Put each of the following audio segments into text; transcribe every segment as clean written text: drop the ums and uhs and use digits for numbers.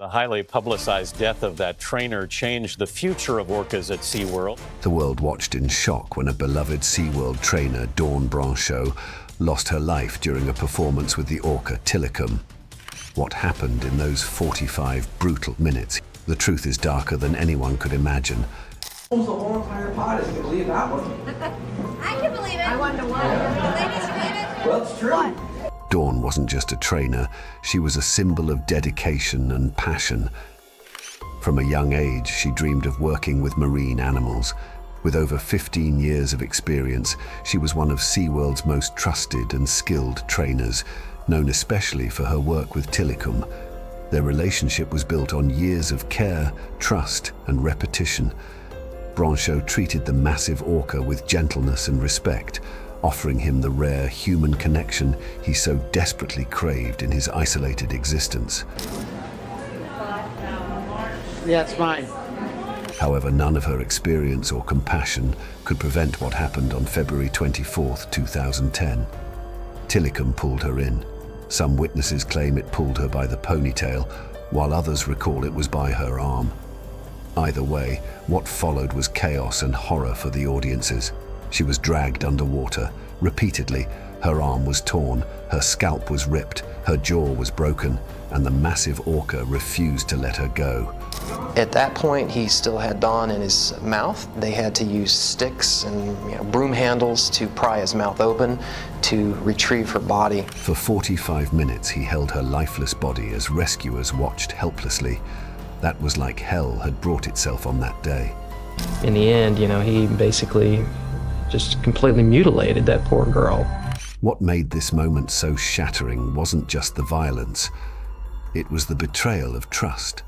The highly publicized death of that trainer changed the future of orcas at SeaWorld. The world watched in shock when a beloved SeaWorld trainer, Dawn Brancheau, lost her life during a performance with the orca Tilikum. What happened in those 45 brutal minutes? The truth is darker than anyone could imagine. Almost the whole entire pot. Can you believe that one? I can believe it. I wonder why. Ladies, you believe it? Well, it's true. What? Dawn wasn't just a trainer, she was a symbol of dedication and passion. From a young age, she dreamed of working with marine animals. With over 15 years of experience, she was one of SeaWorld's most trusted and skilled trainers, known especially for her work with Tilikum. Their relationship was built on years of care, trust, and repetition. Brancheau treated the massive orca with gentleness and respect, offering him the rare human connection he so desperately craved in his isolated existence. Yeah, it's fine. However, none of her experience or compassion could prevent what happened on February 24, 2010. Tilikum pulled her in. Some witnesses claim it pulled her by the ponytail, while others recall it was by her arm. Either way, what followed was chaos and horror for the audiences. She was dragged underwater. Repeatedly, her arm was torn, her scalp was ripped, her jaw was broken, and the massive orca refused to let her go. At that point, he still had Dawn in his mouth. They had to use sticks and broom handles to pry his mouth open to retrieve her body. For 45 minutes, he held her lifeless body as rescuers watched helplessly. That was like hell had brought itself on that day. In the end, he basically just completely mutilated that poor girl. What made this moment so shattering wasn't just the violence. It was the betrayal of trust.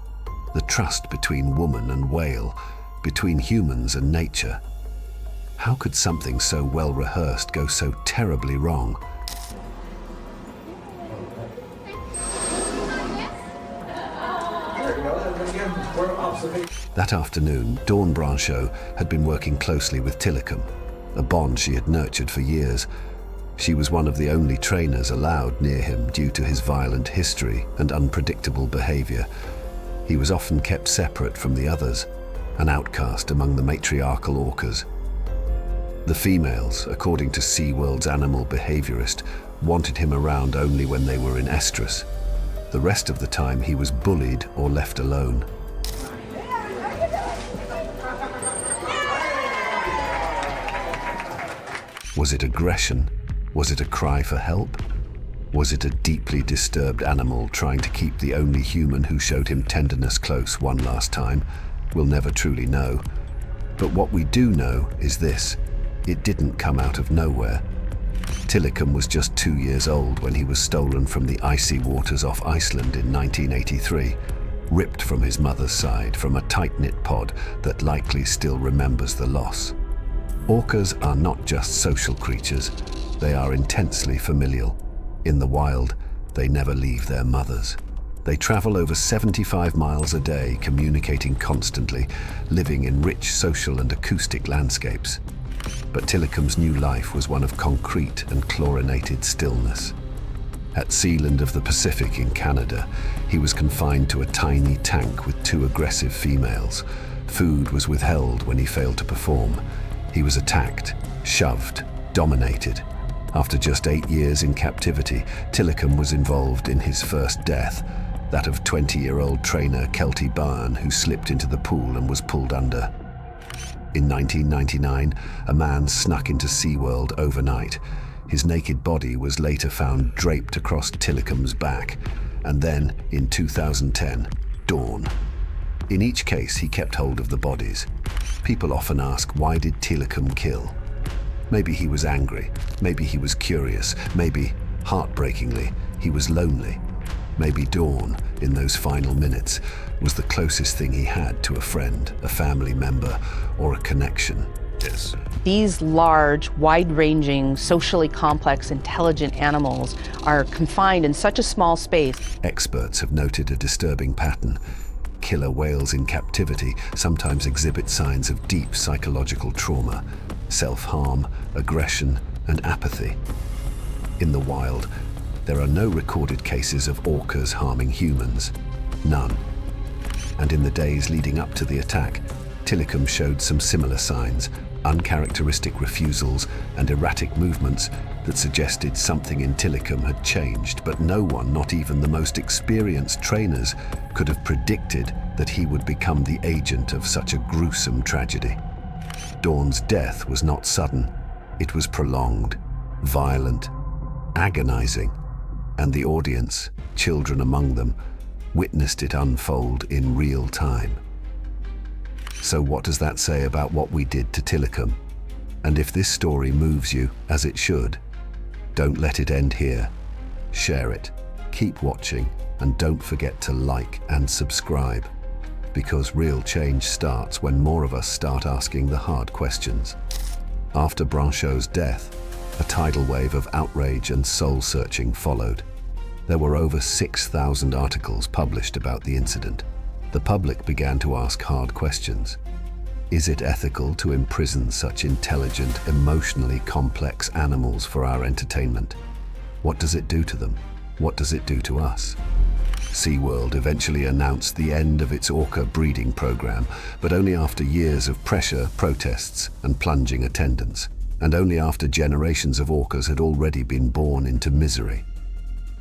The trust between woman and whale, between humans and nature. How could something so well rehearsed go so terribly wrong? That afternoon, Dawn Brancheau had been working closely with Tilikum, a bond she had nurtured for years. She was one of the only trainers allowed near him due to his violent history and unpredictable behavior. He was often kept separate from the others, an outcast among the matriarchal orcas. The females, according to SeaWorld's animal behaviorist, wanted him around only when they were in estrus. The rest of the time he was bullied or left alone. Was it aggression? Was it a cry for help? Was it a deeply disturbed animal trying to keep the only human who showed him tenderness close one last time? We'll never truly know. But what we do know is this: it didn't come out of nowhere. Tilikum was just 2 years old when he was stolen from the icy waters off Iceland in 1983, ripped from his mother's side from a tight-knit pod that likely still remembers the loss. Orcas are not just social creatures, they are intensely familial. In the wild, they never leave their mothers. They travel over 75 miles a day, communicating constantly, living in rich social and acoustic landscapes. But Tilikum's new life was one of concrete and chlorinated stillness. At Sealand of the Pacific in Canada, he was confined to a tiny tank with 2 aggressive females. Food was withheld when he failed to perform. He was attacked, shoved, dominated. After just 8 years in captivity, Tilikum was involved in his first death, that of 20-year-old trainer Kelty Byrne, who slipped into the pool and was pulled under. In 1999, a man snuck into SeaWorld overnight. His naked body was later found draped across Tilikum's back. And then, in 2010, Dawn. In each case, he kept hold of the bodies. People often ask, why did Tilikum kill? Maybe he was angry, maybe he was curious, maybe, heartbreakingly, he was lonely. Maybe Dawn, in those final minutes, was the closest thing he had to a friend, a family member, or a connection. Yes. These large, wide-ranging, socially complex, intelligent animals are confined in such a small space. Experts have noted a disturbing pattern. Killer whales in captivity sometimes exhibit signs of deep psychological trauma, self-harm, aggression, and apathy. In the wild, there are no recorded cases of orcas harming humans. None. And in the days leading up to the attack, Tilikum showed some similar signs, uncharacteristic refusals and erratic movements that suggested something in Tilikum had changed, but no one, not even the most experienced trainers, could have predicted that he would become the agent of such a gruesome tragedy. Dawn's death was not sudden. It was prolonged, violent, agonizing, and the audience, children among them, witnessed it unfold in real time. So what does that say about what we did to Tilikum? And if this story moves you, as it should, don't let it end here. Share it, keep watching, and don't forget to like and subscribe, because real change starts when more of us start asking the hard questions. After Brancheau's death, a tidal wave of outrage and soul-searching followed. There were over 6,000 articles published about the incident. The public began to ask hard questions. Is it ethical to imprison such intelligent, emotionally complex animals for our entertainment? What does it do to them? What does it do to us? SeaWorld eventually announced the end of its orca breeding program, but only after years of pressure, protests, and plunging attendance, and only after generations of orcas had already been born into misery.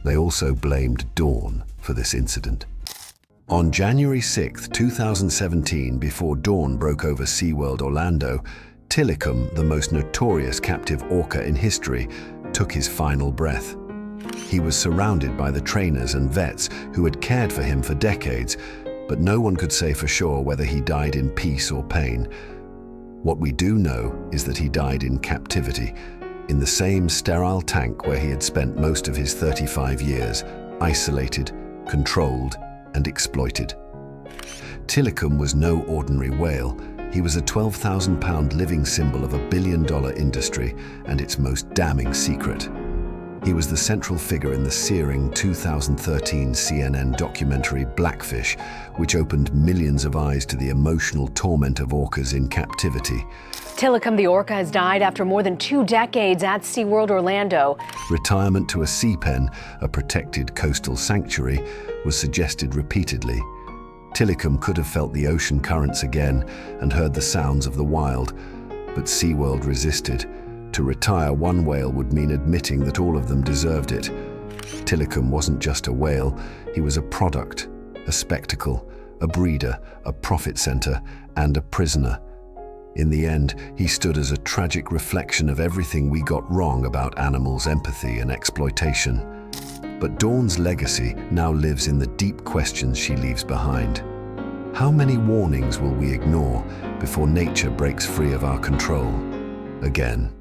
They also blamed Dawn for this incident. On January 6, 2017, before dawn broke over SeaWorld Orlando, Tilikum, the most notorious captive orca in history, took his final breath. He was surrounded by the trainers and vets who had cared for him for decades, but no one could say for sure whether he died in peace or pain. What we do know is that he died in captivity, in the same sterile tank where he had spent most of his 35 years, isolated, controlled, and exploited. Tilikum was no ordinary whale. He was a 12,000-pound living symbol of a billion-dollar industry and its most damning secret. He was the central figure in the searing 2013 CNN documentary Blackfish, which opened millions of eyes to the emotional torment of orcas in captivity. Tilikum the orca has died after more than 2 decades at SeaWorld Orlando. Retirement to a sea pen, a protected coastal sanctuary, was suggested repeatedly. Tilikum could have felt the ocean currents again and heard the sounds of the wild, but SeaWorld resisted. To retire one whale would mean admitting that all of them deserved it. Tilikum wasn't just a whale, he was a product, a spectacle, a breeder, a profit center, and a prisoner. In the end, he stood as a tragic reflection of everything we got wrong about animals' empathy and exploitation. But Dawn's legacy now lives in the deep questions she leaves behind. How many warnings will we ignore before nature breaks free of our control again?